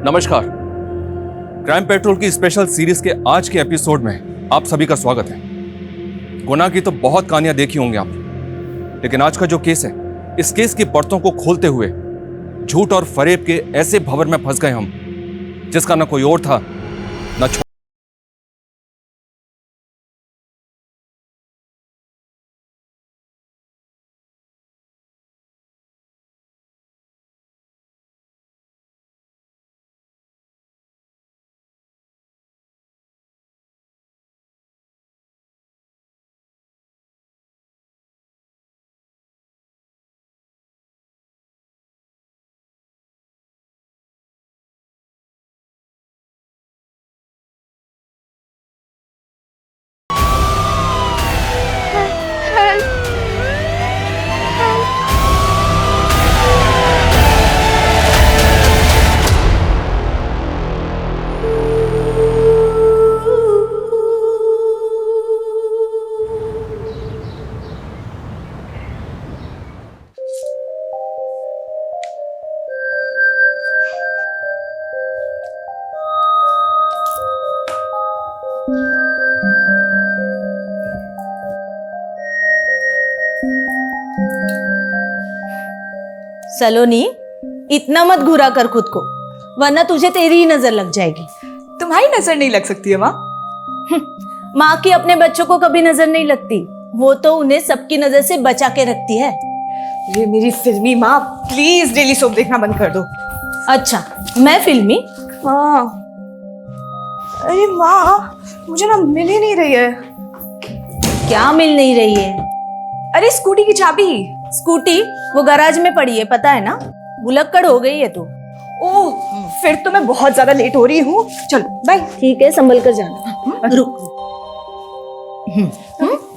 नमस्कार। Crime petrol की special series के आज के एपिसोड में आप सभी का स्वागत है। गुनाह की तो बहुत कहानियां देखी होंगी आपने, लेकिन आज का जो केस है, इस केस की परतों को खोलते हुए झूठ और फरेब के ऐसे भंवर में फंस गए हम जिसका ना कोई और था ना सलोनी, इतना मत घुरा कर खुद को, वरना तुझे तेरी ही नजर लग जाएगी। तुम्हारी नजर नहीं लग सकती है माँ। माँ की अपने बच्चों को कभी नजर नहीं लगती, वो तो उन्हें सबकी नजर से बचा के रखती है। ये मेरी फिल्मी माँ, प्लीज डेली सोप देखना बंद कर दो। अच्छा, मैं फिल्मी? हाँ। अरे माँ, मुझे ना मिल ही नहीं रही है। क्या मिल नहीं रही है? अरे स्कूटी की चाबी। स्कूटी वो गैराज में पड़ी है, पता है ना? भुलक्कड़ हो गई है तू। ओह, फिर तो मैं बहुत ज्यादा लेट हो रही हूँ। चलो बाय। ठीक है, संभल कर जाना। रुक।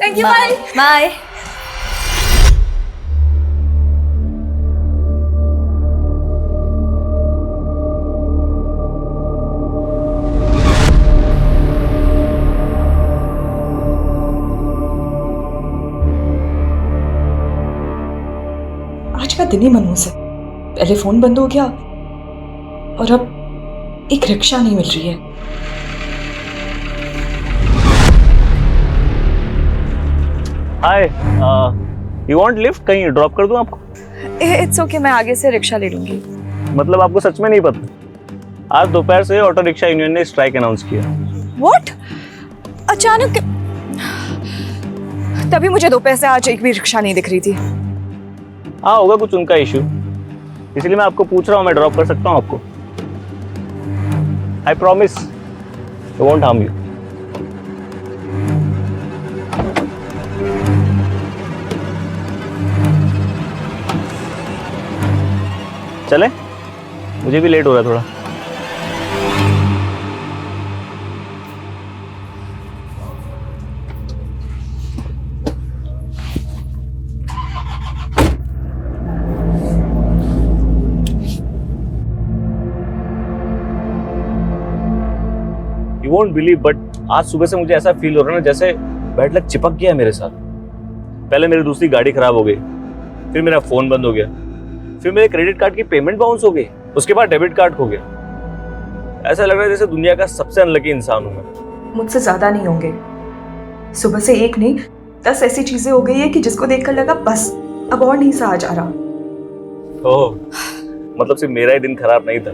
Thank you, bye bye. आज का दिन ही मनहूस है। पहले फोन बंद हो गया और अब एक रिक्शा नहीं मिल रही है। हाय, यू वांट लिफ्ट? कहीं ड्रॉप कर दूं आपको? इट्स ओके, मैं आगे से रिक्शा ले लूंगी। मतलब आपको सच में नहीं पता? आज दोपहर से ऑटो रिक्शा यूनियन ने स्ट्राइक अनाउंस किया। व्हाट? अचानक? तभी मुझे दोपहर से आज एक भी रिक्शा नहीं दिख रही थी। हाँ, होगा कुछ उनका इशू, इसलिए मैं आपको पूछ रहा हूँ। मैं ड्रॉप कर सकता हूँ आपको? I promise I won't harm you. चले? मुझे भी लेट हो रहा है थोड़ा। You won't believe, but आज सुबह से मुझे ऐसा फील हो रहा है ना जैसे बैड लक चिपक गया है मेरे साथ। पहले मेरी दूसरी गाड़ी खराब हो गई, फिर मेरा फोन बंद हो गया, फिर मेरे क्रेडिट कार्ड की पेमेंट बाउंस हो गई, उसके बाद डेबिट कार्ड खो गया। ऐसा लग रहा है जैसे दुनिया का सबसे अनलकी इंसान हूं मैं। मुझसे ज्यादा नहीं होंगे। सुबह से एक नहीं 10 ऐसी चीजें हो गई है कि जिसको देखकर लगा बस अब और नहीं सहा जा रहा। ओह, मतलब सिर्फ मेरा ही दिन खराब नहीं था।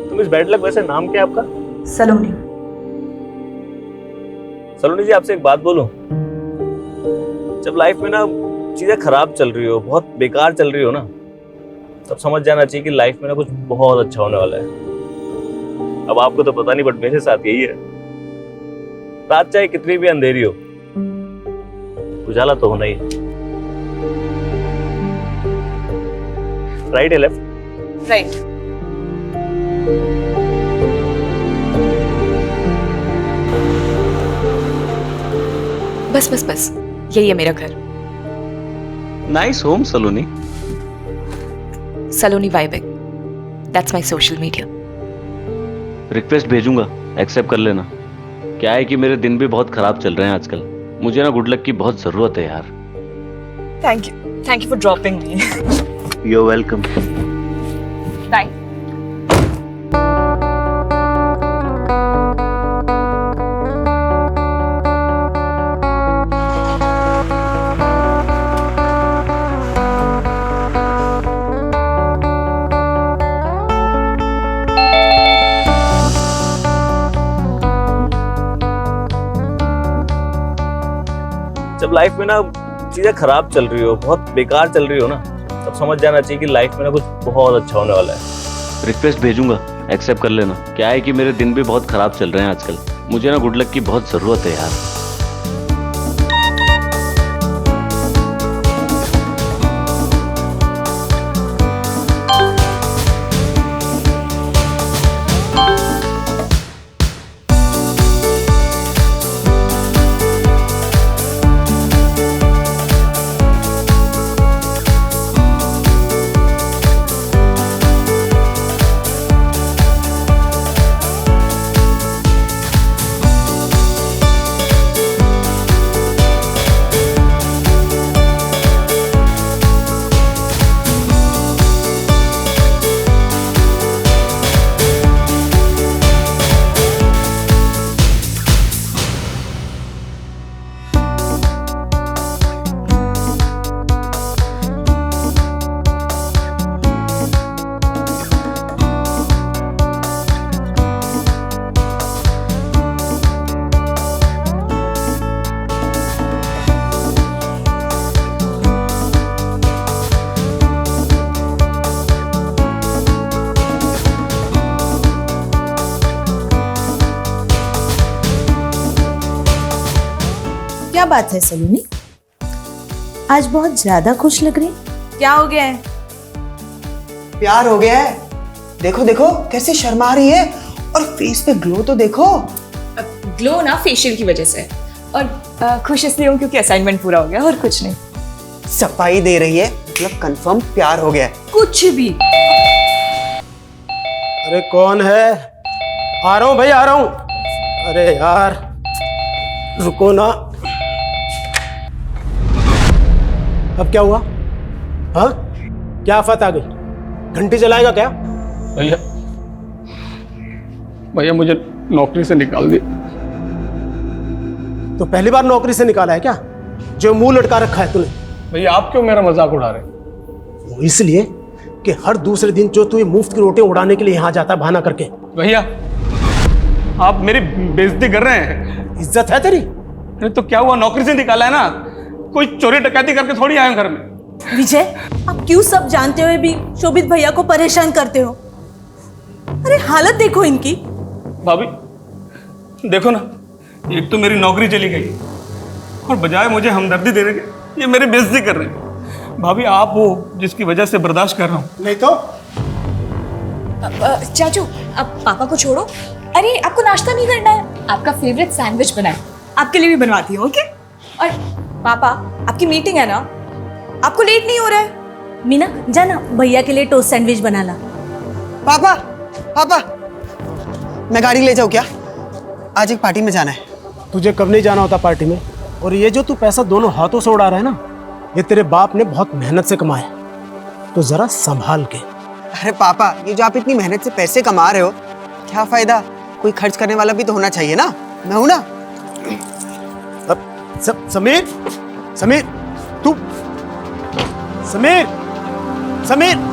तुम इस बैड लक, वैसे नाम क्या है आपका? सलोनी। सलोनी जी, आपसे एक बात बोलूं? जब लाइफ में ना चीजें खराब चल रही हो, बहुत बेकार चल रही हो ना, तब समझ जाना चाहिए कि लाइफ में ना कुछ बहुत अच्छा होने वाला है। अब आपको तो पता नहीं, बट मेरे साथ यही है। रात चाहे कितनी भी अंधेरी हो, उजाला तो होना ही है। राइट है लेफ्ट? राइट। बस बस बस, यही है मेरा घर। Nice home Saloni. सलोनी वाइबेक, that's my social media. Request भेजूंगा, एक्सेप्ट कर लेना। क्या है कि मेरे दिन भी बहुत खराब चल रहे हैं आजकल। मुझे ना गुड लक की बहुत जरूरत है यार। Thank you for dropping me. You are welcome. Bye. जब लाइफ में ना चीजें खराब चल रही हो, बहुत बेकार चल रही हो ना, तब समझ जाना चाहिए कि लाइफ में ना कुछ बहुत अच्छा होने वाला है। रिक्वेस्ट भेजूंगा, एक्सेप्ट कर लेना। क्या है कि मेरे दिन भी बहुत खराब चल रहे हैं आजकल। मुझे ना गुड लक की बहुत जरूरत है यार। क्या बात है सलोनी, आज बहुत ज्यादा खुश लग रही। क्या हो गया है? प्यार हो गया है। देखो देखो कैसे शर्मा रही है, और फेस पे ग्लो तो देखो। ग्लो ना फेशियल की वजह से, और खुश इसलिए हूँ क्योंकि असाइनमेंट पूरा हो गया, और कुछ नहीं। सफाई दे रही है, मतलब कंफर्म प्यार हो गया है। कुछ भी। अरे कौन है? आ रहा हूँ भाई, आ रहा हूँ। अरे यार रुको ना। अब क्या हुआ? हाँ, क्या आफत आ गई? घंटी चलाएगा क्या? भैया भैया मुझे नौकरी से निकाल दिया। तो पहली बार नौकरी से निकाला है क्या, जो मुंह लटका रखा है तूने? भैया आप क्यों मेरा मजाक उड़ा रहे? वो इसलिए कि हर दूसरे दिन जो तू ये मुफ्त की रोटी उड़ाने के लिए यहाँ जाता है बहाना करके। भैया आप मेरी बेइज्जती कर रहे हैं। इज्जत है तेरी? अरे तो क्या हुआ, नौकरी से निकाला है ना, कोई चोरी डकैती करके थोड़ी आए घर में। विजय, आप क्यों सब जानते हुए भी शोभित भैया को परेशान करते हो? अरे हालत देखो इनकी। भाभी देखो ना, एक तो मेरी नौकरी चली गई और बजाय मुझे हमदर्दी देने के ये मेरी बेइज्जती कर रहे हैं। भाभी आप हो जिसकी वजह से बर्दाश्त कर रहा हूँ। नहीं तो चाचू अब पापा को छोड़ो। अरे आपको नाश्ता नहीं करना है? आपका फेवरेट सैंडविच बनाए, आपके लिए भी बनवाती हूँ। ओके। और पापा आपकी मीटिंग है ना, आपको लेट नहीं हो रहा है? मीना जाना भैया के लिए टोस्ट सैंडविच बना ला। पापा पापा, मैं गाड़ी ले जाऊँ क्या? आज एक पार्टी में जाना है। तुझे कब नहीं जाना होता पार्टी में? और ये जो तू पैसा दोनों हाथों से उड़ा रहा है ना, ये तेरे बाप ने बहुत मेहनत से कमाया, तो जरा संभाल के। अरे पापा, ये जो आप इतनी मेहनत से पैसे कमा रहे हो, क्या फायदा? कोई खर्च करने वाला भी तो होना चाहिए ना। मैं हूं ना। समीर, समीर तू, समीर, समीर।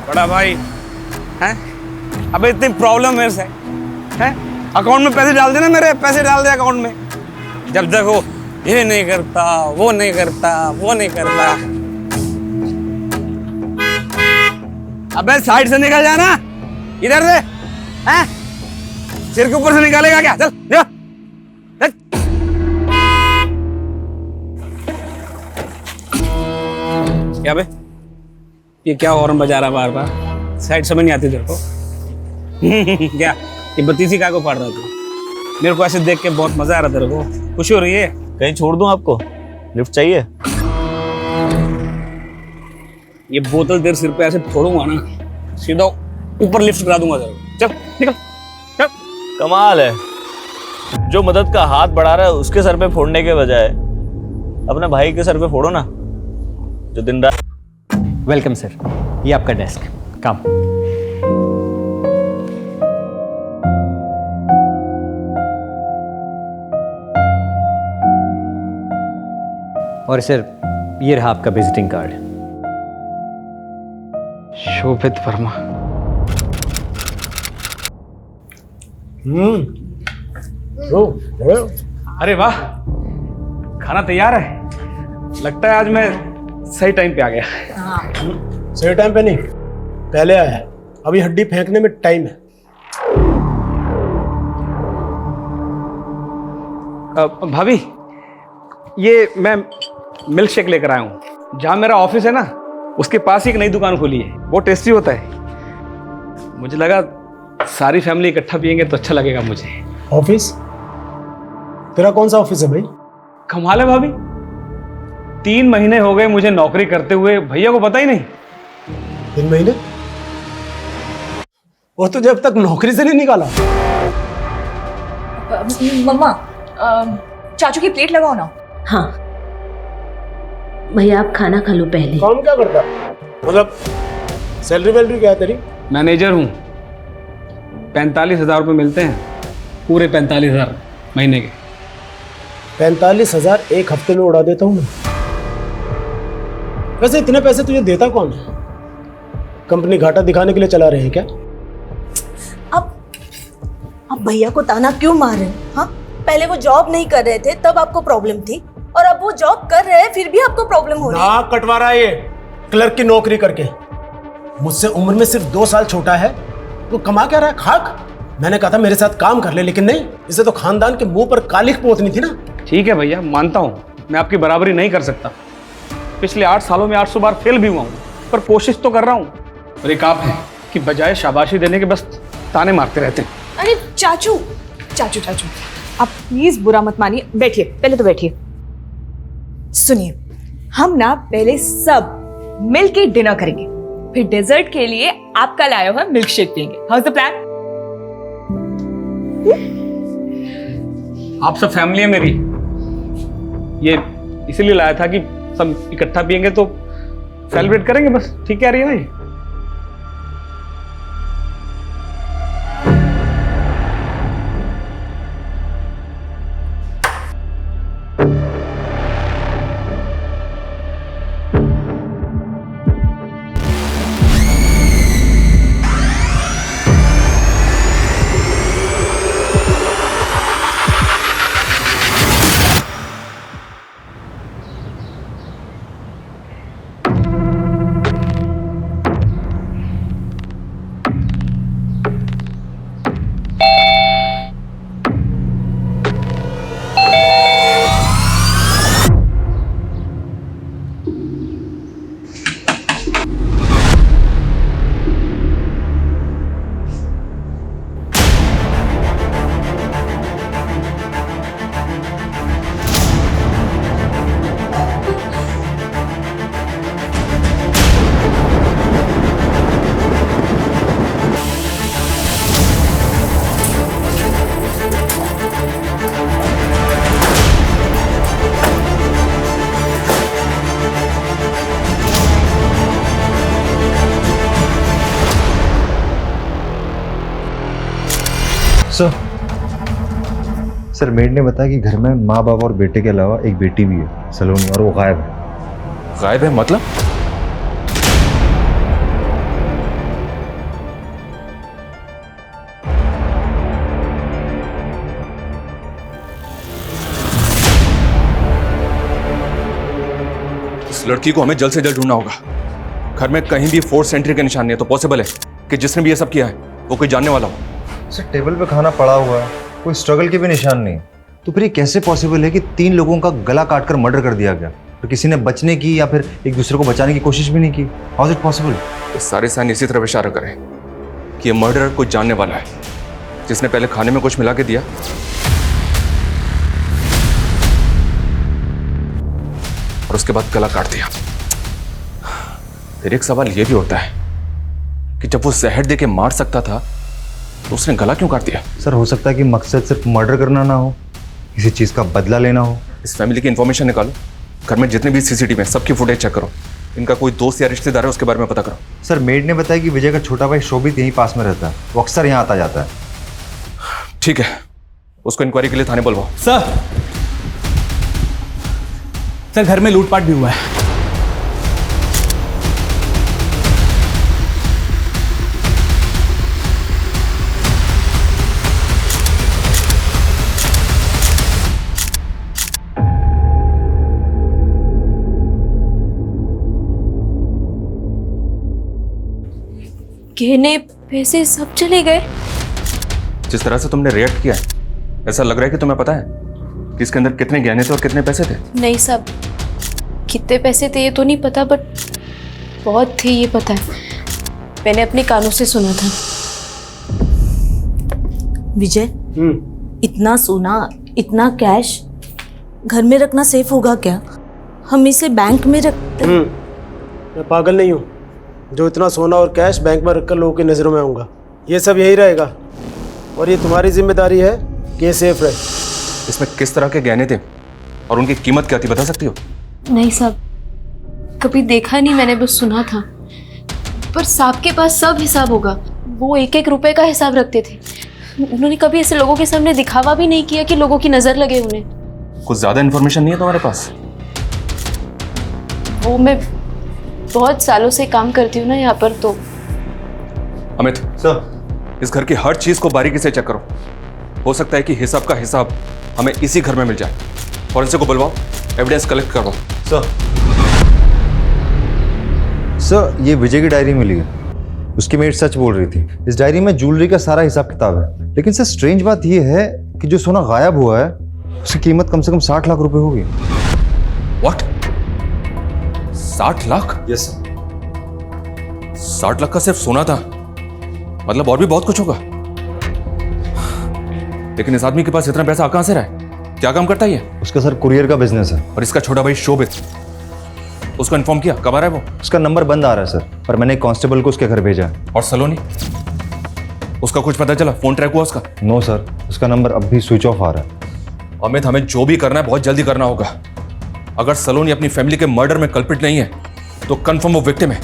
बड़ा भाई हैं? अबे इतनी प्रॉब्लम मेरे से हैं? अकाउंट में पैसे डाल देना, मेरे पैसे डाल दे अकाउंट में। जब देखो ये नहीं करता, वो नहीं करता, वो नहीं करता। अबे साइड से निकल जाना, इधर से हैं? सिर के ऊपर से निकालेगा क्या? चल जा, चल। क्या बे, ये क्या हॉर्न बजा रहा बार बार? साइड समझ नहीं आती तेरे को? क्या ये बत्तीसी काय को फाड़ रहा तू? मेरे को ऐसे देख के बहुत मजा आ रहा तेरे को? खुशी हो रही है? कहीं छोड़ दूं आपको? लिफ्ट चाहिए? ये बोतल तेरे सिर पे ऐसे छोड़ूंगा ना, सीधा ऊपर लिफ्ट करा दूंगा तेरे को। चल निकल, चल। कमाल है। जो मदद का हाथ बढ़ा रहा है उसके सर पे फोड़ने के बजाय अपने भाई के सर पे फोड़ो ना, जो दिन रात। वेलकम सर, ये आपका डेस्क, काम। और सर ये रहा आपका विजिटिंग कार्ड। शोभित वर्मा। अरे वाह, खाना तैयार है। लगता है आज मैं सही टाइम पे आ गया। सही टाइम पे नहीं, पहले आया है। अभी हड्डी फेंकने में टाइम है। भाभी, ये मैं मिल्क शेक लेकर आया हूँ। जहाँ मेरा ऑफिस है ना, उसके पास ही एक नई दुकान खोली है, बहुत टेस्टी होता है। मुझे लगा सारी फैमिली इकट्ठा पियेंगे तो अच्छा लगेगा मुझे। ऑफिस? तेरा कौन सा ऑफिस है भाई? कमाल है भाभी, 3 महीने हो गए मुझे नौकरी करते हुए, भैया को पता ही नहीं। 3 महीने? वो तो जब तक नौकरी से नहीं निकाला। मम्मा, चाचू की प्लेट लगाओ ना। हाँ भैया, आप खाना खा लो पहले। काम क्या करता? मतलब सैलरी वैलरी क्या है तेरी? मैनेजर हूँ, 45,000 रुपये मिलते हैं, पूरे 45,000 महीने के। 45,000 एक हफ्ते में उड़ा देता हूँ मैं। वैसे इतने पैसे तुझे देता कौन है? कंपनी घाटा दिखाने के लिए चला रहे हैं क्या? अब भैया को ताना क्यों मार रहे हैं? हाँ, पहले वो जॉब नहीं कर रहे थे तब आपको प्रॉब्लम थी, और अब वो जॉब कर रहे हैं फिर भी आपको प्रॉब्लम हो रही है। नाक कटवा रहा है ये, क्लर्क की नौकरी करके। मुझसे उम्र में सिर्फ 2 साल छोटा है, वो कमा क्या रहा है? खाक। मैंने कहा था मेरे साथ काम कर ले, लेकिन नहीं, इसे तो खानदान के मुंह पर कालिख पोतनी थी ना। ठीक है भैया, मानता हूँ मैं आपकी बराबरी नहीं कर सकता। पिछले 8 सालों में 800 बार फेल भी हुआ हूँ, पर कोशिश तो कर रहा हूँ। और एक आप है कि बजाय शाबाशी देने के बस ताने मारते रहते हैं। अरे चाचू चाचू चाचू, आप प्लीज बुरा मत मानिए, बैठिए, पहले तो बैठिए। सुनिए, हम ना पहले सब मिलके डिनर करेंगे, फिर डेजर्ट के लिए आपका लाया हुआ मिल्क शेक पियेंगे। How is the plan? आप सब फैमिली है मेरी, ये इसीलिए लाया था कि सब इकट्ठा पियेंगे तो सेलिब्रेट करेंगे, बस। ठीक कह रही है ना ये? सर मेड ने बताया कि घर में माँ बाप और बेटे के अलावा एक बेटी भी है, सलोनी, और वो गायब है। गायब है मतलब? इस लड़की को हमें जल्द से जल्द ढूंढना होगा। घर में कहीं भी फोर्स एंट्री के निशान नहीं है, तो पॉसिबल है कि जिसने भी ये सब किया है वो कोई जानने वाला हो। सर टेबल पे खाना पड़ा हुआ है, कोई स्ट्रगल के भी निशान नहीं, तो फिर ये कैसे पॉसिबल है कि 3 लोगों का गला काटकर मर्डर कर दिया गया, तो किसी ने बचने की या फिर एक दूसरे को बचाने की कोशिश भी नहीं की? How is it possible? ये सारे साइन इसी तरफ इशारा करें कि ये मर्डरर कुछ जानने वाला है, जिसने पहले खाने में कुछ मिला के दिया और उसके बाद गला काट दिया। फिर एक सवाल ये भी उठता है कि जब वो जहर दे के मार सकता था तो उसने गला क्यों काट दिया? सर हो सकता है कि मकसद सिर्फ मर्डर करना ना हो, किसी चीज़ का बदला लेना हो। इस फैमिली की इन्फॉर्मेशन निकालो, घर में जितने भी सीसीटीवी हैं सबकी फुटेज चेक करो, इनका कोई दोस्त या रिश्तेदार है उसके बारे में पता करो। सर मेड ने बताया कि विजय का छोटा भाई शोभित यहीं पास में रहता है, वो अक्सर यहाँ आता जाता है। ठीक है, उसको इंक्वायरी के लिए थाने बुलवाओ। सर घर में लूटपाट भी हुआ है। गहने पैसे सब चले गए। जिस तरह से तुमने रिएक्ट किया है ऐसा लग रहा है कि तुम्हें पता है कि इसके अंदर कितने गहने थे और कितने पैसे थे। नहीं साहब, कितने पैसे थे ये तो नहीं पता, बट बहुत थे ये पता है, मैंने अपने कानों से सुना था। विजय, इतना सोना, इतना कैश घर में रखना सेफ होगा क्या? हम इसे बैंक में रखते। मैं पागल नहीं हूँ जो इतना सोना और कैश बैंक में रखकर लोगों की नज़रों में आऊँगा। ये सब यही रहेगा और ये तुम्हारी जिम्मेदारी है कि ये सेफ रहे। इसमें किस तरह के गहने थे और उनकी कीमत क्या थी, बता सकती हो? नहीं साहब, कभी देखा नहीं, मैंने बस सुना था। पर साहब के पास सब हिसाब होगा, वो एक एक रुपए का हिसाब रखते थे। उन्होंने कभी ऐसे लोगों के सामने दिखावा भी नहीं किया कि लोगों की नजर लगे उन्हें। कुछ ज्यादा इन्फॉर्मेशन नहीं है तुम्हारे पास? वो मैं बहुत सालों से काम करती हूँ ना यहाँ पर, तो। अमित सर, इस घर की हर चीज को बारीकी से चेक करो, हो सकता है कि हिसाब का हिसाब हमें इसी घर में मिल जाए। फॉरेंसिक को बुलवाओ, एविडेंस कलेक्ट करवाओ। सर ये विजय की डायरी मिली है, उसकी मेड सच बोल रही थी। इस डायरी में ज्वेलरी का सारा हिसाब किताब है, लेकिन सर स्ट्रेंज बात यह है कि जो सोना गायब हुआ है उसकी कीमत कम से कम 60 लाख रुपए होगी। What? 60 lakh? Yes sir. 60 lakh का सिर्फ सोना था, मतलब और भी बहुत कुछ होगा। लेकिन इस आदमी के पास इतना पैसा कहां से रहा है? क्या काम करता है ये? उसका सर कुरियर का बिजनेस है। और इसका छोटा भाई शोभित, उसको इन्फॉर्म किया? कब आ रहा है वो? उसका नंबर बंद आ रहा है सर, पर मैंने एक कांस्टेबल को उसके घर भेजा है। और सलोनी, उसका कुछ पता चला? फोन ट्रैक हुआ उसका? नो सर, उसका नंबर अब भी स्विच ऑफ आ रहा है। अमित, हमें जो भी करना है बहुत जल्दी करना होगा। अगर सलोनी अपनी फैमिली के मर्डर में कल्प्रिट नहीं है तो कंफर्म वो विक्टिम है।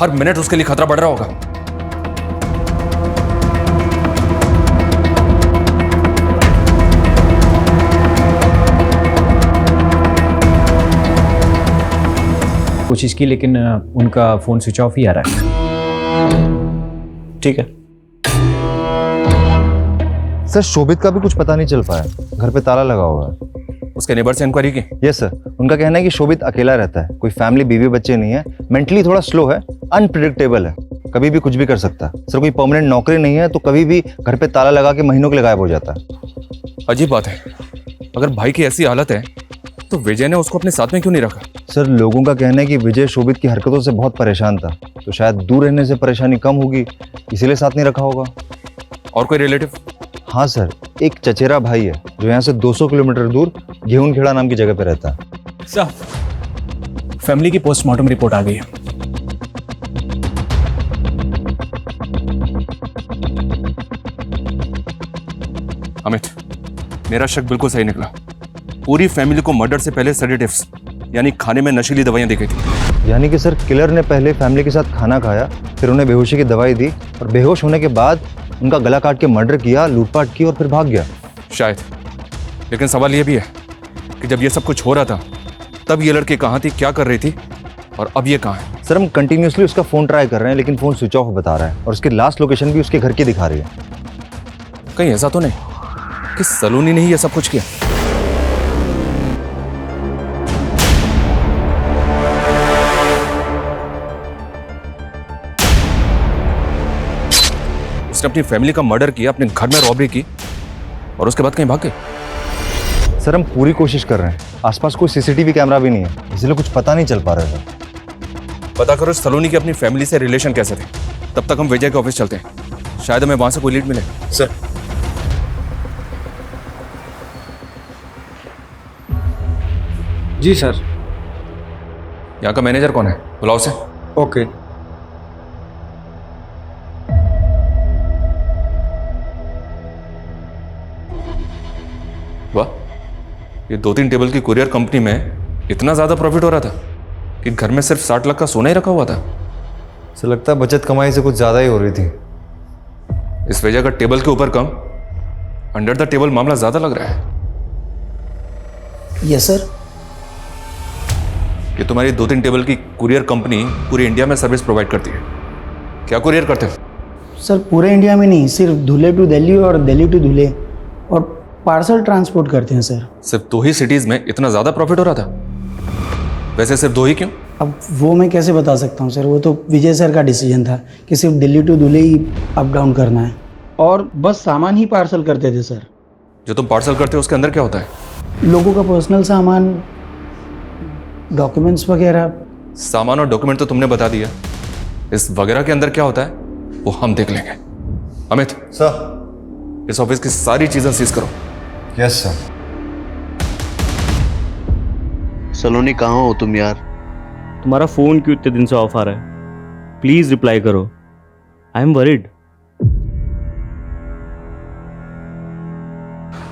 हर मिनट उसके लिए खतरा बढ़ रहा होगा। कोशिश की लेकिन उनका फोन स्विच ऑफ ही आ रहा है। ठीक है सर, शोभित का भी कुछ पता नहीं चल पाया, घर पे ताला लगा हुआ है। उसके नेबर से इंक्वायरी की? यस सर, उनका कहना है कि शोभित अकेला रहता है, कोई फैमिली बीवी बच्चे नहीं है, मेंटली थोड़ा स्लो है, अनप्रिडिक्टेबल है, कभी भी कुछ भी कर सकता है। सर कोई परमानेंट नौकरी नहीं है तो कभी भी घर पे ताला लगा के महीनों के लिए गायब हो जाता है। अजीब बात है, अगर भाई की ऐसी हालत है तो विजय ने उसको अपने साथ में क्यों नहीं रखा? सर लोगों का कहना है कि विजय शोभित की हरकतों से बहुत परेशान था, तो शायद दूर रहने से परेशानी कम होगी, इसीलिए साथ नहीं रखा होगा। और कोई रिलेटिव? हाँ सर, एक चचेरा भाई है जो यहाँ से 200 किलोमीटर दूर घेऊनखेड़ा नाम की जगह पे रहता है। सर, फैमिली की पोस्टमार्टम रिपोर्ट आ गई है। अमित, मेरा शक बिल्कुल सही निकला। पूरी फैमिली को मर्डर से पहले सेडेटिव्स यानी खाने में नशीली दवाइयां दी गई थी। यानी कि सर किलर ने पहले फैमिली के साथ खाना खाया, फिर उन्हें बेहोशी की दवाई दी और बेहोश होने के बाद उनका गला काट के मर्डर किया, लूटपाट की और फिर भाग गया। शायद, लेकिन सवाल यह भी है कि जब ये सब कुछ हो रहा था तब ये लड़की कहाँ थी, क्या कर रही थी और अब ये कहाँ है? सर हम कंटिन्यूसली उसका फ़ोन ट्राई कर रहे हैं लेकिन फ़ोन स्विच ऑफ बता रहा है और उसकी लास्ट लोकेशन भी उसके घर की दिखा रही है। कहीं ऐसा तो नहीं कि सलोनी ने ही ये सब कुछ किया? उसने अपनी फैमिली का मर्डर किया, अपने घर में रॉबरी की और उसके बाद कहीं भाग गए। सर हम पूरी कोशिश कर रहे हैं, आसपास कोई सीसीटीवी कैमरा भी नहीं है, इसलिए कुछ पता नहीं चल पा रहा है। पता करो सलोनी की अपनी फैमिली से रिलेशन कैसे थे। तब तक हम विजय के ऑफिस चलते हैं, शायद हमें वहां से कोई लीड मिले। सर जी सर। यहाँ का मैनेजर कौन है, बुलाओ से। ओके। ये 2-3 टेबल की कुरियर कंपनी में इतना ज़्यादा प्रॉफिट हो रहा था कि घर में सिर्फ 60 लाख का सोना ही रखा हुआ था। सर लगता है बचत कमाई से कुछ ज़्यादा ही हो रही थी। इस वजह का टेबल के ऊपर कम, अंडर द टेबल मामला ज़्यादा लग रहा है। Yes sir. ये तुम्हारी 2-3 टेबल की कुरियर कंपनी पूरी इंडिया में सर्विस प्रोवाइड करती है। क्या कुरियर करते हो? सर पूरे इंडिया में नहीं, सिर्फ धुले टू दिल्ली और दिल्ली टू धुले, और पार्सल ट्रांसपोर्ट करते हैं सर। सिर्फ 2 ही सिटीज़ में इतना ज़्यादा प्रॉफिट हो रहा था? वैसे सिर्फ 2 ही क्यों? अब वो मैं कैसे बता सकता हूँ सर, वो तो विजय सर का डिसीजन था कि सिर्फ दिल्ली टू धुले ही अप डाउन करना है, और बस सामान ही पार्सल करते थे सर। जो तुम पार्सल करते हो उसके अंदर क्या होता है? लोगों का पर्सनल सामान, डॉक्यूमेंट्स वगैरह। सामान और डॉक्यूमेंट तो तुमने बता दिया, इस वगैरह के अंदर क्या होता है वो हम देख लेंगे। अमित सर, इस ऑफिस की सारी चीजें सीज करो। Yes sir. सलोनी कहाँ हो तुम यार? तुम्हारा फोन क्यों इतने दिन से ऑफ आ रहा है? प्लीज रिप्लाई करो, आई एम वरीड।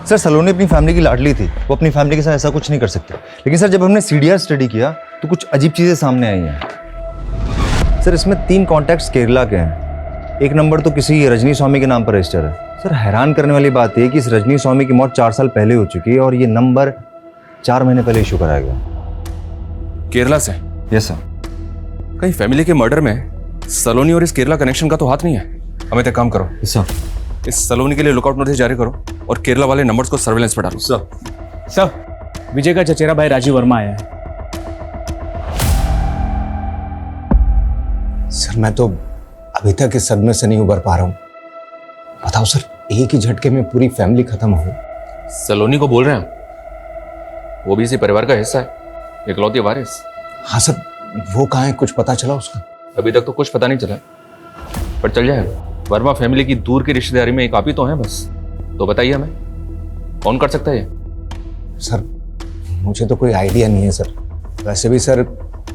सर सलोनी अपनी फैमिली की लाडली थी, वो अपनी फैमिली के साथ ऐसा कुछ नहीं कर सकते। लेकिन सर जब हमने सीडीआर स्टडी किया तो कुछ अजीब चीज़ें सामने आई हैं। सर इसमें 3 कॉन्टैक्ट्स केरला के हैं। एक नंबर तो किसी रजनी स्वामी के नाम पर रजिस्टर है। सर हैरान करने वाली बात यह कि इस रजनी स्वामी की मौत 4 साल पहले हो चुकी है और ये नंबर 4 महीने पहले इशू कराया गया। केरला से? Yes sir. कहीं फैमिली के मर्डर में सलोनी और इस केरला कनेक्शन का तो हाथ नहीं है? हमें एक काम करो सर, इस सलोनी के लिए लुकआउट नोटिस जारी करो और केरला वाले नंबर्स को सर्वेलेंस पे डालो। सर विजय का चचेरा भाई राजीव वर्मा आया है। सर मैं तो अभी तक इस सदमे से नहीं उबर पा रहा हूँ। बताओ सर, एक ही झटके में पूरी फैमिली खत्म हो गई। सलोनी को बोल रहे हैं, वो भी इसी परिवार का हिस्सा है, इकलौती वारिस। हाँ सर, वो कहाँ है, कुछ पता चला उसका? अभी तक तो कुछ पता नहीं चला, पर चल जाएगा। वर्मा फैमिली की दूर की रिश्तेदारी में एक आप ही तो हैं बस। तो बताइए हमें कौन कर सकता है ये? सर मुझे तो कोई आइडिया नहीं है सर। वैसे भी सर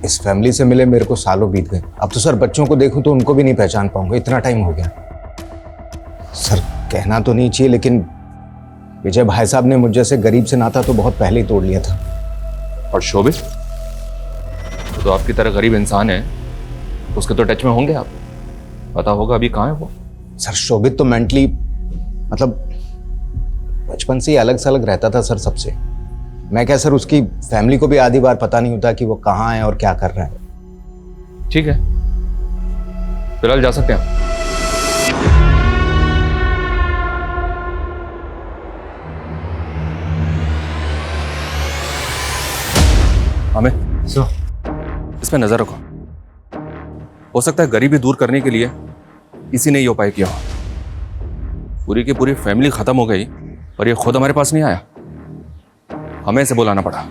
इस फैमिली से मिले मेरे को सालों बीत गए। अब तो सर बच्चों को देखूं तो उनको भी नहीं पहचान पाऊंगा, इतना टाइम हो गया। सर कहना तो नहीं चाहिए, लेकिन विजय भाई साहब ने मुझ जैसे गरीब से नाता तो बहुत पहले ही तोड़ लिया था। और शोभित तो आपकी तरह गरीब इंसान है, उसके तो टच में होंगे आप, पता होगा अभी कहाँ है वो। सर शोभित तो मेंटली मतलब बचपन से ही अलग सलग रहता था सर सबसे। मैं क्या सर, उसकी फैमिली को भी आधी बार पता नहीं होता कि वो कहाँ है और क्या कर रहा है। ठीक है, फिलहाल जा सकते हैं। हमें सर इसमें नजर रखो, हो सकता है गरीबी दूर करने के लिए किसी ने ये उपाय किया हो। पूरी की पूरी फैमिली खत्म हो गई और ये खुद हमारे पास नहीं आया, हमें इसे बुलाना पड़ा।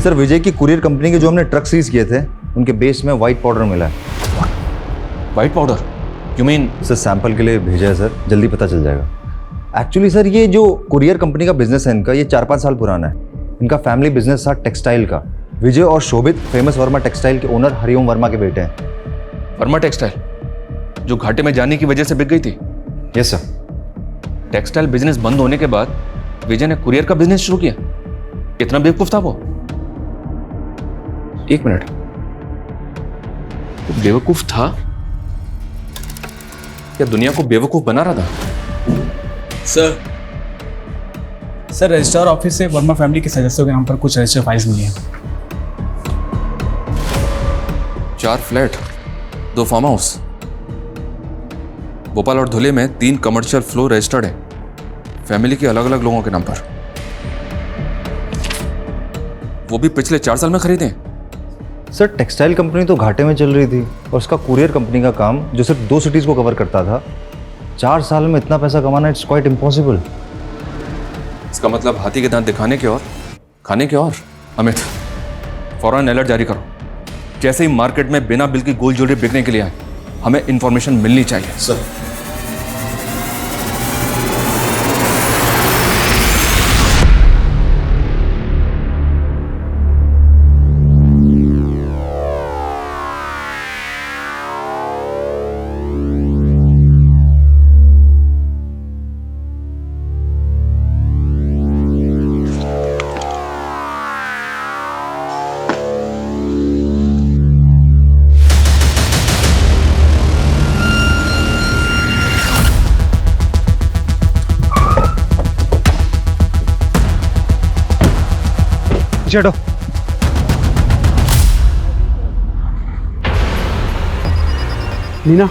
सर विजय की कुरियर कंपनी के जो हमने ट्रक सीज किए थे उनके बेस में व्हाइट पाउडर मिला है। White powder? You mean? Sir sample के लिए भेजा है सर, जल्दी पता चल जाएगा। एक्चुअली सर ये जो कुरियर कंपनी का बिजनेस है इनका, ये 4-5 साल पुराना है। इनका फैमिली बिजनेस था टेक्सटाइल का। विजय और शोभित फेमस वर्मा टेक्सटाइल के ओनर हरिओम वर्मा के बेटे हैं। वर्मा टेक्सटाइल जो घाटे में जाने की वजह से बिक गई थी? Yes sir. टेक्सटाइल बिजनेस बंद होने के बाद विजय ने कुरियर का बिजनेस शुरू किया। कितना बेवकूफ था वो। एक मिनट, वो बेवकूफ था या दुनिया को बेवकूफ बना रहा था? सर रजिस्ट्रार ऑफिस से वर्मा फैमिली के सदस्यों के नाम पर कुछ रजिस्टर फाइल्स मिली हैं। 4 फ्लैट, 2 फार्म हाउस, भोपाल और धुले में 3 कमर्शियल फ्लोर रजिस्टर्ड है फैमिली के अलग अलग लोगों के नाम पर। वो भी पिछले 4 साल में खरीदे। सर टेक्सटाइल कंपनी तो घाटे में चल रही थी और उसका कुरियर कंपनी का काम जो सिर्फ 2 सिटीज़ को कवर करता था, 4 साल में इतना पैसा कमाना इट्स क्वाइट इम्पॉसिबल। इसका मतलब हाथी के दांत दिखाने के और खाने के और। अमित फौरन अलर्ट जारी करो। जैसे ही मार्केट में बिना बिल की गोल्ड ज्वेलरी बिकने के लिए आए, हमें इंफॉर्मेशन मिलनी चाहिए। सर चलो मीना,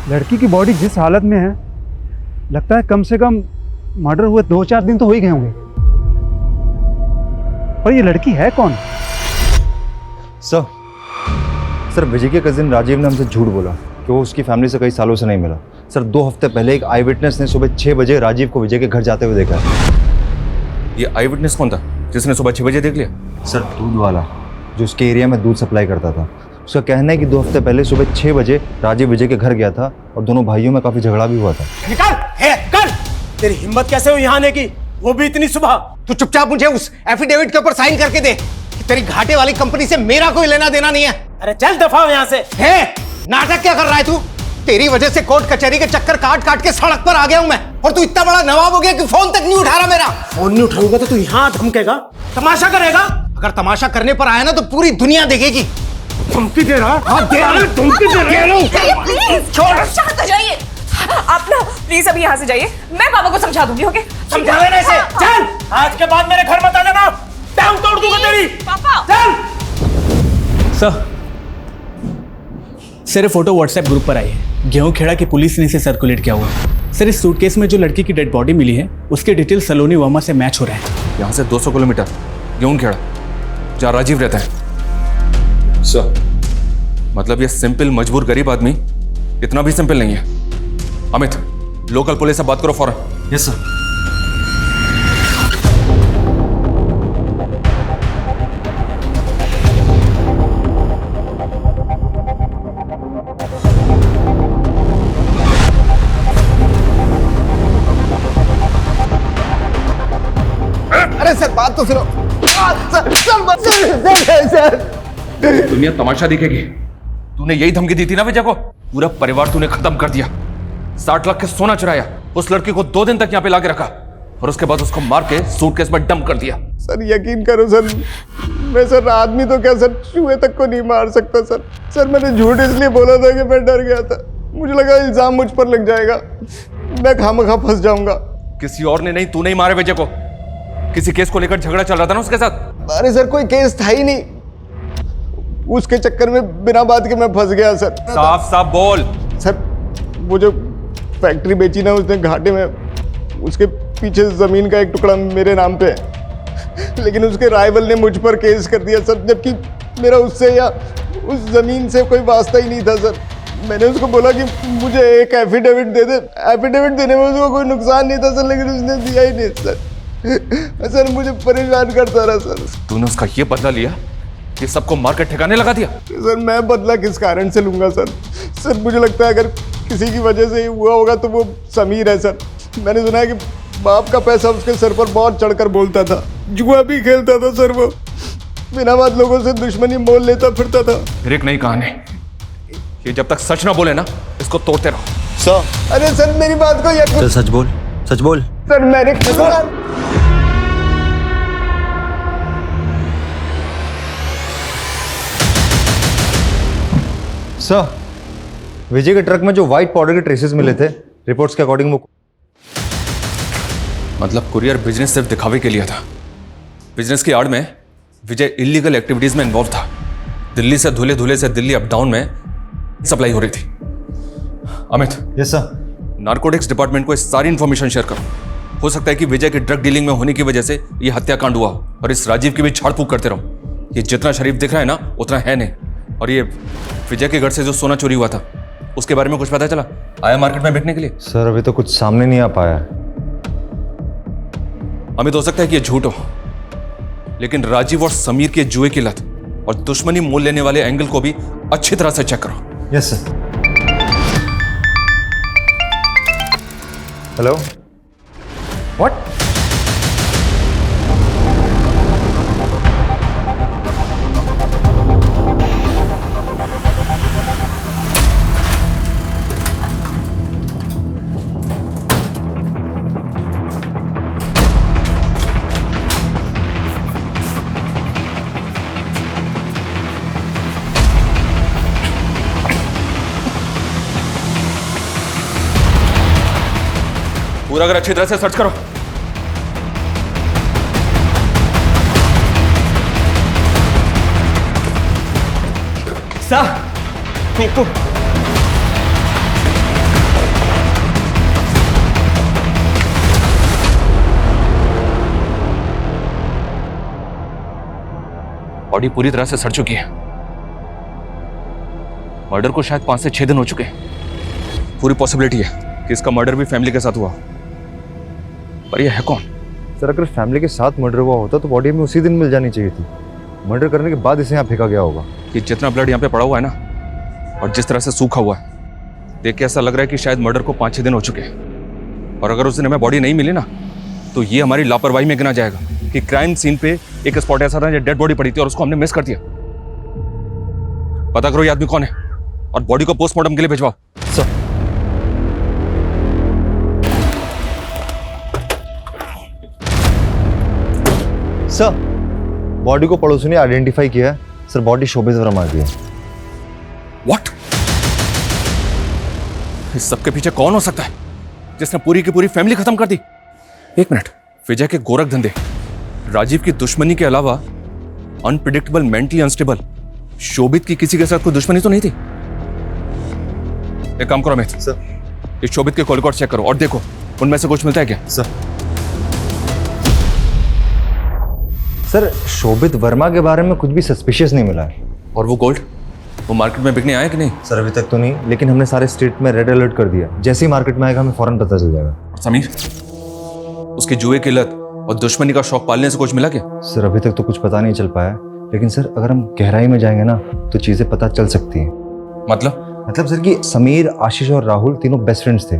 लड़की की बॉडी जिस हालत में है, लगता है कम से कम मर्डर हुए 2-4 दिन तो हो ही गए होंगे। पर ये लड़की है कौन? सर विजय के कजिन राजीव ने हमसे झूठ बोला कि वो उसकी फैमिली से कई सालों से नहीं मिला। सर 2 हफ्ते पहले एक आई विटनेस ने सुबह 6 बजे राजीव को विजय के घर जाते हुए देखा है। ये आई विटनेस कौन था जिसने सुबह 6 बजे देख लिया? सर दूध वाला जो उसके एरिया में दूध सप्लाई करता था। उसका कहना है कि 2 हफ्ते पहले सुबह 6 बजे राजीव विजय के घर गया था और दोनों भाइयों में काफी झगड़ा भी हुआ था। निकाल तेरी हिम्मत कैसे हुई यहाँ आने की, वो भी इतनी सुबह। तू चुपचाप मुझे उस एफिडेविट के ऊपर साइन करके दे कि तेरी घाटे वाली कंपनी से मेरा कोई लेना देना नहीं है। अरे चल दफा हो यहाँ से। है नाटक क्या कर रहा है तू? तेरी वजह से कोर्ट कचहरी के चक्कर काट काट के सड़क पर आ गया हूं मैं, और तू इतना बड़ा नवाब हो गया कि फोन तक नहीं उठा रहा मेरा। फोन नहीं उठाऊंगा तो तू यहाँ धमकेगा, तमाशा करेगा? अगर तमाशा करने पर आया ना तो पूरी दुनिया देखेगी। धमकी दे रहा? हाँ दे रहा, धमकी दे रहा। प्लीज छोड़, शांत हो जाइए। आप ना प्लीज अभी यहाँ से जाइए, मैं पापा को समझा दूंगी। ओके समझा लेने से चल, आज के बाद मेरे घर मत आ जाना, टांग तोड़ दूंगा तेरी। पापा सर ये फोटो व्हाट्सएप ग्रुप पर आई है। गेहूं खेड़ा की पुलिस ने इसे सर्कुलेट किया हुआ है। सर इस सूटकेस में जो लड़की की डेड बॉडी मिली है उसके डिटेल सलोनी वर्मा से मैच हो रहे हैं। यहाँ से 200 किलोमीटर गेहूं खेड़ा, जहाँ राजीव रहता है। सर मतलब ये सिंपल मजबूर गरीब आदमी इतना भी सिंपल नहीं है। अमित, लोकल पुलिस से बात करो फौरन। Yes sir. अरे सर बात तो सुनो। दुनिया तमाशा देखेगी। तूने यही धमकी दी थी ना विजय को? पूरा परिवार तूने खत्म कर दिया। 60 लाख के सोना चुराया, उस लड़की को 2 दिन तक यहाँ पे लाके रखा और उसके बाद उसको मार के सूटकेस में डंप कर दिया। सर यकीन करो सर, मैं सर आदमी तो क्या सर चूहे तक को नहीं मार सकता सर। सर मैंने झूठ इसलिए बोला था कि मैं डर गया था, मुझे लगा इल्जाम मुझ पर लग जाएगा, मैं खामखा फंस जाऊंगा। किसी और ने नहीं, तूने ही मारे विजय को। किसी केस को लेकर झगड़ा चल रहा था ना उसके साथ? अरे सर कोई केस था ही नहीं, उसके चक्कर में बिना बात के मैं फंस गया सर। साफ साफ बोल। सर वो जो फैक्ट्री बेची ना उसने घाटे में, उसके पीछे जमीन का एक टुकड़ा मेरे नाम पे है, लेकिन उसके राइवल ने मुझ पर केस कर दिया सर, जबकि मेरा उससे या उस जमीन से कोई वास्ता ही नहीं था सर। मैंने उसको बोला कि मुझे एक एफिडेविट दे दे, एफिडेविट देने में उसको कोई नुकसान नहीं था सर, लेकिन उसने दिया ही नहीं सर। सर मुझे परेशान करता रहा सर। तूने उसका ये बदला लिया, ये सबको मार कर ठिकाने लगा दिया? सर मैं बदला किस कारण से लूंगा सर? सर मुझे लगता है अगर किसी की वजह से ही हुआ होगा तो वो समीर है सर। मैंने सुना है कि बाप का पैसा उसके सर पर बहुत चढ़कर बोलता था, जुआ भी खेलता था सर, वो बिना बात लोगों से दुश्मनी मोल लेता फिरता था। फिर एक नई कहानी, ये जब तक सच ना बोले ना इसको तोड़ते रहो। सर अरे सर मेरी बात को यकीन। सच बोल, सच बोल। सर मैंने सर विजय के ट्रक में जो व्हाइट पाउडर के ट्रेसेस मिले थे, रिपोर्ट्स के अकॉर्डिंग वो मतलब कुरियर बिजनेस सिर्फ दिखावे के लिए था। बिजनेस की आड़ में विजय इलीगल एक्टिविटीज में इन्वॉल्व था। दिल्ली से धुले धुले से दिल्ली अप डाउन में सप्लाई हो रही थी। Amit. Yes sir. Narcotics department को इस सारी इंफॉर्मेशन शेयर करो। हो सकता है कि विजय के ड्रग डीलिंग में होने की वजह से ये हत्याकांड हुआ हो, और इस राजीव की भी झाड़ फूक करते रहो। ये जितना शरीफ दिख रहा है ना उतना है नहीं। और ये विजय के घर से जो सोना चोरी हुआ था उसके बारे में कुछ पता चला? आया मार्केट में बिकने के लिए? सर अभी तो कुछ सामने नहीं आ पाया। अमित हो सकता है कि ये झूठ हो, लेकिन राजीव और समीर के जुए की लत और दुश्मनी मोल लेने वाले एंगल को भी अच्छी तरह से चेक करो। Yes sir. Hello, what? पूरा अगर अच्छी तरह से सर्च करो। बॉडी पूरी तरह से सड़ चुकी है। मर्डर को शायद 5 से 6 दिन हो चुके हैं। पूरी पॉसिबिलिटी है कि इसका मर्डर भी फैमिली के साथ हुआ, पर यह है कौन? सर अगर फैमिली के साथ मर्डर हुआ होता तो बॉडी में उसी दिन मिल जानी चाहिए थी। मर्डर करने के बाद इसे यहाँ फेंका गया होगा। कि जितना ब्लड यहाँ पे पड़ा हुआ है ना, और जिस तरह से सूखा हुआ है, देख के ऐसा लग रहा है कि शायद मर्डर को 5-6 दिन हो चुके हैं। और अगर उस दिन हमें बॉडी नहीं मिली ना, तो ये हमारी लापरवाही में गिना जाएगा कि क्राइम सीन पे एक स्पॉट ऐसा था जहाँ डेड बॉडी पड़ी थी और उसको हमने मिस कर दिया। पता करो ये आदमी कौन है और बॉडी को पोस्टमार्टम के लिए भिजवाओ। सर सर बॉडी को पड़ोसी ने आइडेंटिफाई किया है। सर बॉडी शोभित वर्मा की है। व्हाट? इस सबके पीछे कौन हो सकता है जिसने पूरी की पूरी फैमिली खत्म कर दी? एक मिनट, विजय के गोरख धंधे, राजीव की दुश्मनी के अलावा अनप्रिडिक्टेबल, मेंटली अनस्टेबल शोभित की किसी के साथ कोई दुश्मनी तो नहीं थी? एक काम करो अमित, सर इस शोभित के कॉल रिकॉर्ड चेक करो और देखो उनमें से कुछ मिलता है क्या? सर शोभित वर्मा के बारे में कुछ भी सस्पिशियस नहीं मिला है। और वो गोल्ड, वो मार्केट में बिकने आया कि नहीं? सर अभी तक तो नहीं, लेकिन हमने सारे स्टेट में रेड अलर्ट कर दिया। जैसे ही मार्केट में आएगा हमें फौरन पता चल जाएगा। और समीर, उसके जुए की लत और दुश्मनी का शौक पालने से कुछ मिला क्या? सर अभी तक तो कुछ पता नहीं चल पाया, लेकिन सर अगर हम गहराई में जाएंगे ना तो चीजें पता चल सकती हैं। मतलब सर कि समीर, आशीष और राहुल तीनों बेस्ट फ्रेंड्स थे।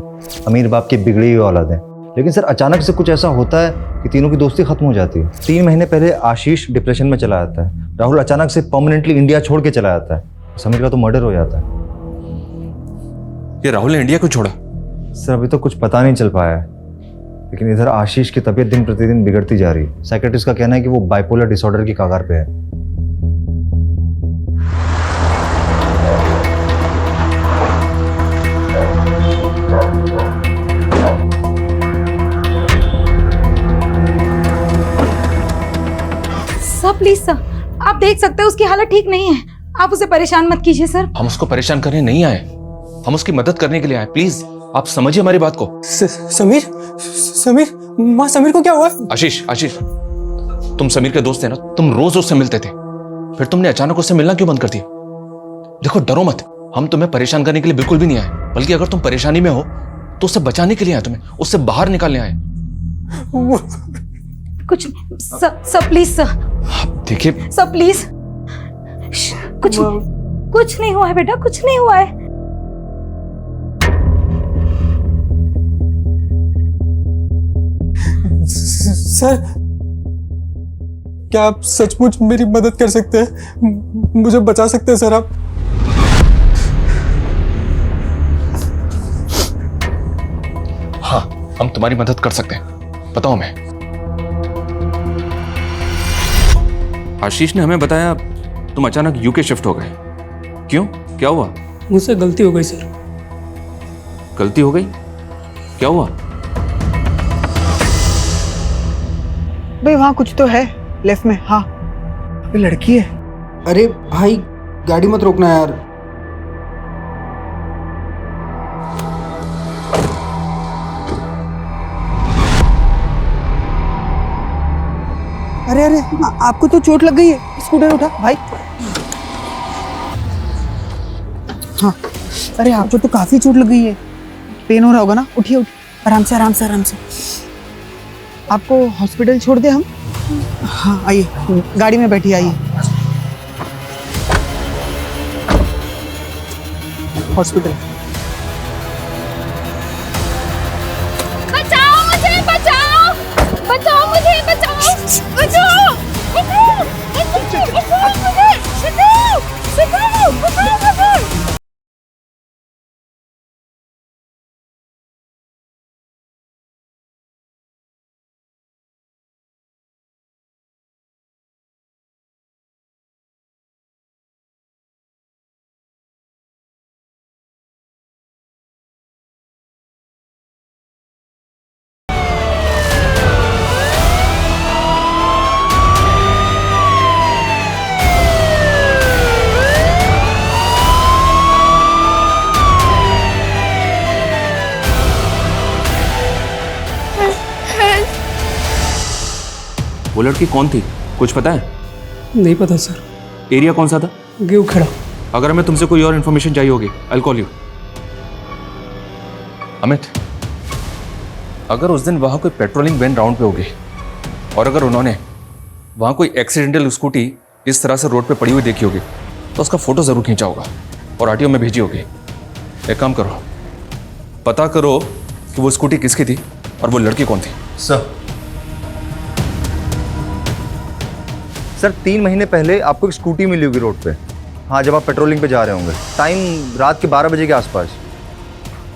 अमीर बाप की बिगड़ी हुई औलाद है, लेकिन सर अचानक से कुछ ऐसा होता है कि तीनों की दोस्ती खत्म हो जाती है। 3 महीने पहले आशीष डिप्रेशन में चला जाता है, राहुल अचानक से परमानेंटली इंडिया छोड़ के चला जाता है, समीर का तो मर्डर हो जाता है। ये राहुल ने इंडिया को छोड़ा? सर अभी तो कुछ पता नहीं चल पाया है, लेकिन इधर आशीष की तबीयत दिन प्रतिदिन बिगड़ती जा रही है। साइकेट्रिस्ट का कहना है कि वो बाइपोलर डिसऑर्डर की कगार पे है। सर प्लीज सर, आप देख सकते हैं उसकी हालत ठीक नहीं है, आप उसे परेशान मत कीजिए सर। हम उसको परेशान करने नहीं आए, हम उसकी मदद करने के लिए आए। प्लीज आप समझिए हमारी बात को। समीर, माँ समीर को क्या हुआ? आशीष, तुम समीर के दोस्त थे ना, तुम रोज उससे मिलते थे, फिर तुमने अचानक उससे मिलना क्यों बंद कर दिया? देखो डरो मत, हम तुम्हें परेशान करने के लिए बिल्कुल भी नहीं आए, बल्कि अगर तुम परेशानी में हो तो उससे बचाने के लिए आए, तुम्हें उससे बाहर निकालने आए। कुछ सर प्लीज सर। देखिए सर प्लीज, कुछ नहीं हुआ है बेटा, कुछ नहीं हुआ है। सर क्या आप सचमुच मेरी मदद कर सकते हैं? मुझे बचा सकते हैं सर आप? हाँ, हम तुम्हारी मदद कर सकते हैं, बताओ मैं। आशीष ने हमें बताया तुम अचानक यूके शिफ्ट हो गए। क्यों, क्या हुआ? मुझसे गलती हो गई सर। गलती हो गई? क्या हुआ? भाई वहाँ कुछ तो है लेफ्ट में। हाँ अभी लड़की है। अरे भाई गाड़ी मत रोकना यार। अरे अरे आपको तो चोट लग गई है, स्कूटर उठा भाई। हाँ अरे आपको तो काफी चोट लग गई है, पेन हो रहा होगा ना। उठिए उठिए, आराम से आराम से आराम से। आपको हॉस्पिटल छोड़ दे हम? हाँ आइए, गाड़ी में बैठिए, आइए। हॉस्पिटल। बचाओ मुझे, बचाओ, बचाओ मुझे, बचाओ, बचाओ, बचाओ, बचाओ मुझे, बचाओ, बचाओ, बचाओ मुझे। वो लड़की कौन थी, कुछ पता है? नहीं पता सर। एरिया कौन सा था? गेहूं खड़ा। अगर हमें तुमसे कोई और इन्फॉर्मेशन चाहिए होगी, आई कॉल यू। अमित, अगर उस दिन वहां कोई पेट्रोलिंग वैन राउंड पे होगी और अगर उन्होंने वहां कोई एक्सीडेंटल स्कूटी इस तरह से रोड पे पड़ी हुई देखी होगी तो उसका फोटो जरूर खींचा होगा और आरटीओ में भेजी होगी। एक काम करो, पता करो कि वो स्कूटी किसकी थी और वो लड़की कौन थी। सर 3 महीने पहले आपको एक स्कूटी मिली होगी रोड पे। हाँ, जब आप पेट्रोलिंग पे जा रहे होंगे, टाइम रात के 12 बजे के आसपास।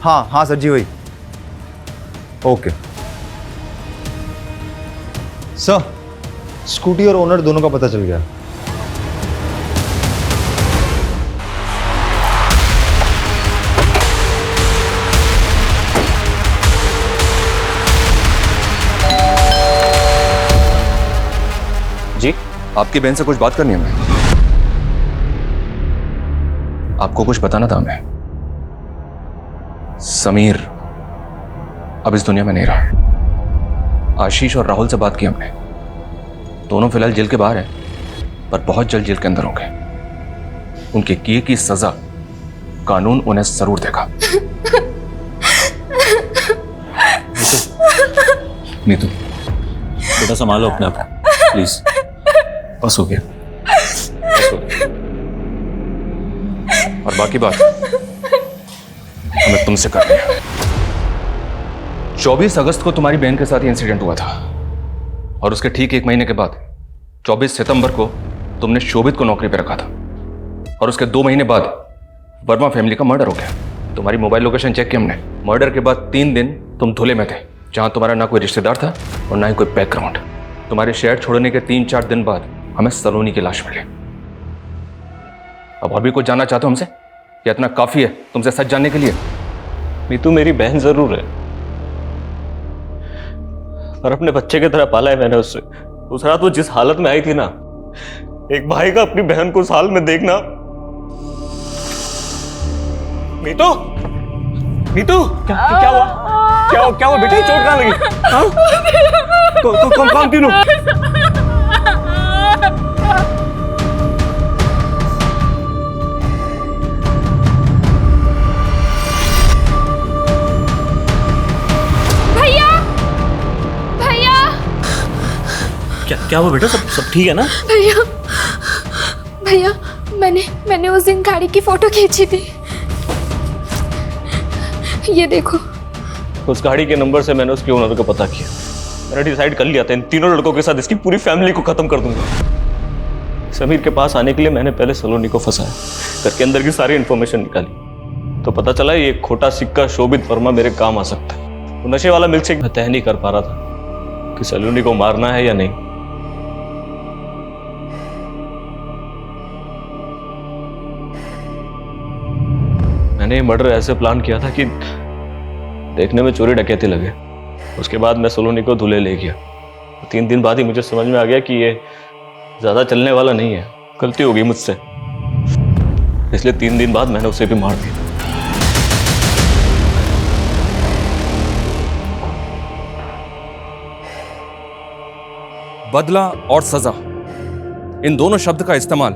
हाँ हाँ सर जी, वही। ओके सर, स्कूटी और ओनर दोनों का पता चल गया। जी, आपकी बहन से कुछ बात करनी है हमें। आपको कुछ बताना था हमें। समीर अब इस दुनिया में नहीं रहा। आशीष और राहुल से बात की हमने, दोनों फिलहाल जेल के बाहर हैं, पर बहुत जल्द जेल के अंदर होंगे। उनके किए की सजा कानून उन्हें जरूर देगा। नीतू, बेटा संभालो अपने आप, प्लीज। बस हो गया, बस हो गया। और बाकी बात हमें तुमसे करनी है। 24 अगस्त को तुम्हारी बहन के साथ ये इंसिडेंट हुआ था और उसके ठीक 1 महीने के बाद 24 सितंबर को तुमने शोभित को नौकरी पर रखा था और उसके 2 महीने बाद वर्मा फैमिली का मर्डर हो गया। तुम्हारी मोबाइल लोकेशन चेक की हमने। मर्डर के बाद 3 दिन तुम धुले में थे, जहां तुम्हारा ना कोई रिश्तेदार था और ना ही कोई बैकग्राउंड। तुम्हारे शहर छोड़ने के 3-4 दिन बाद हमें सलोनी की लाश मिली। अब और भी कुछ जानना चाहते हो हमसे या इतना काफी है तुमसे सच जानने के लिए? नीतू मेरी बहन जरूर है और अपने बच्चे की तरह पाला है मैंने उससे। उस रात वो जिस हालत में आई थी ना, एक भाई का अपनी बहन को उस हाल में देखना। नीतू, नीतू क्या हुआ? क्या हुआ बेटा? चोट कहाँ लगी? कौन तीनों? क्या हुआ बेटा? सब ठीक है ना? भैया, भैया, मैंने उस दिन गाड़ी की फोटो खींची थी, ये देखो। उस गाड़ी के नंबर से मैंने उसके ओनर को पता किया। मैंने डिसाइड कर लिया था इन तीनों लड़कों के साथ इसकी पूरी फैमिली को खत्म कर दूंगा। समीर के पास आने के लिए मैंने पहले सलोनी को फंसाया, घर के अंदर की सारी इंफॉर्मेशन निकाली, तो पता चला ये खोटा सिक्का शोभित वर्मा मेरे काम आ सकता है। वो नशे वाला मिल्कशेक मैं तय नहीं कर पा रहा था कि सलोनी को मारना है या नहीं। मैंने ये मर्डर ऐसे प्लान किया था कि देखने में चोरी डकैती लगे। उसके बाद मैं सलोनी को धुले ले गया। 3 दिन बाद ही मुझे समझ में आ गया कि ये ज्यादा चलने वाला नहीं है, गलती हो गई मुझसे, इसलिए 3 दिन बाद मैंने उसे भी मार दिया। बदला और सजा, इन दोनों शब्द का इस्तेमाल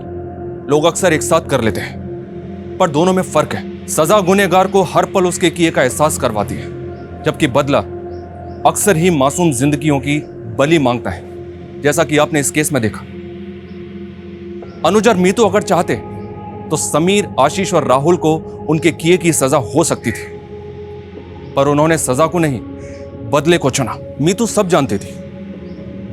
लोग अक्सर एक साथ कर लेते हैं, पर दोनों में फर्क है। सजा गुनहगार को हर पल उसके किए का एहसास करवाती है, जबकि बदला अक्सर ही मासूम जिंदगियों की बलि मांगता है। जैसा कि आपने इस केस में देखा। अनुज और मीतू अगर चाहते तो समीर, आशीष और राहुल को उनके किए की सजा हो सकती थी, पर उन्होंने सजा को नहीं, बदले को चुना। मीतू सब जानती थी,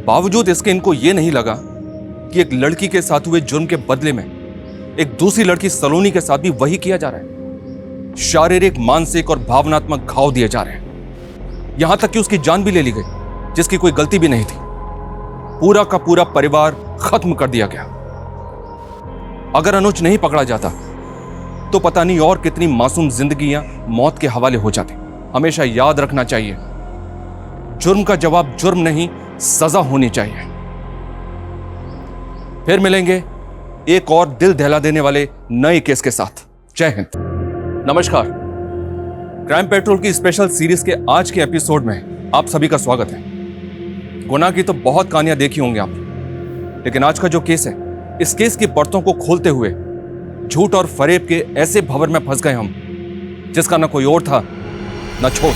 बावजूद इसके इनको यह नहीं लगा कि एक लड़की के साथ हुए जुर्म के बदले में एक दूसरी लड़की सलोनी के साथ भी वही किया जा रहा है। शारीरिक, मानसिक और भावनात्मक घाव दिए जा रहे हैं, यहां तक कि उसकी जान भी ले ली गई जिसकी कोई गलती भी नहीं थी। पूरा का पूरा परिवार खत्म कर दिया गया। अगर अनुज नहीं पकड़ा जाता तो पता नहीं और कितनी मासूम जिंदगियां मौत के हवाले हो जाती। हमेशा याद रखना चाहिए, जुर्म का जवाब जुर्म नहीं, सजा होनी चाहिए। फिर मिलेंगे एक और दिल दहला देने वाले नए केस के साथ। जय हिंद। नमस्कार, क्राइम पेट्रोल की स्पेशल सीरीज के आज के एपिसोड में आप सभी का स्वागत है। गुनाह की तो बहुत कहानियां देखी होंगी आप, लेकिन आज का जो केस है, इस केस की परतों को खोलते हुए झूठ और फरेब के ऐसे भंवर में फंस गए हम जिसका ना कोई और था ना छोड़।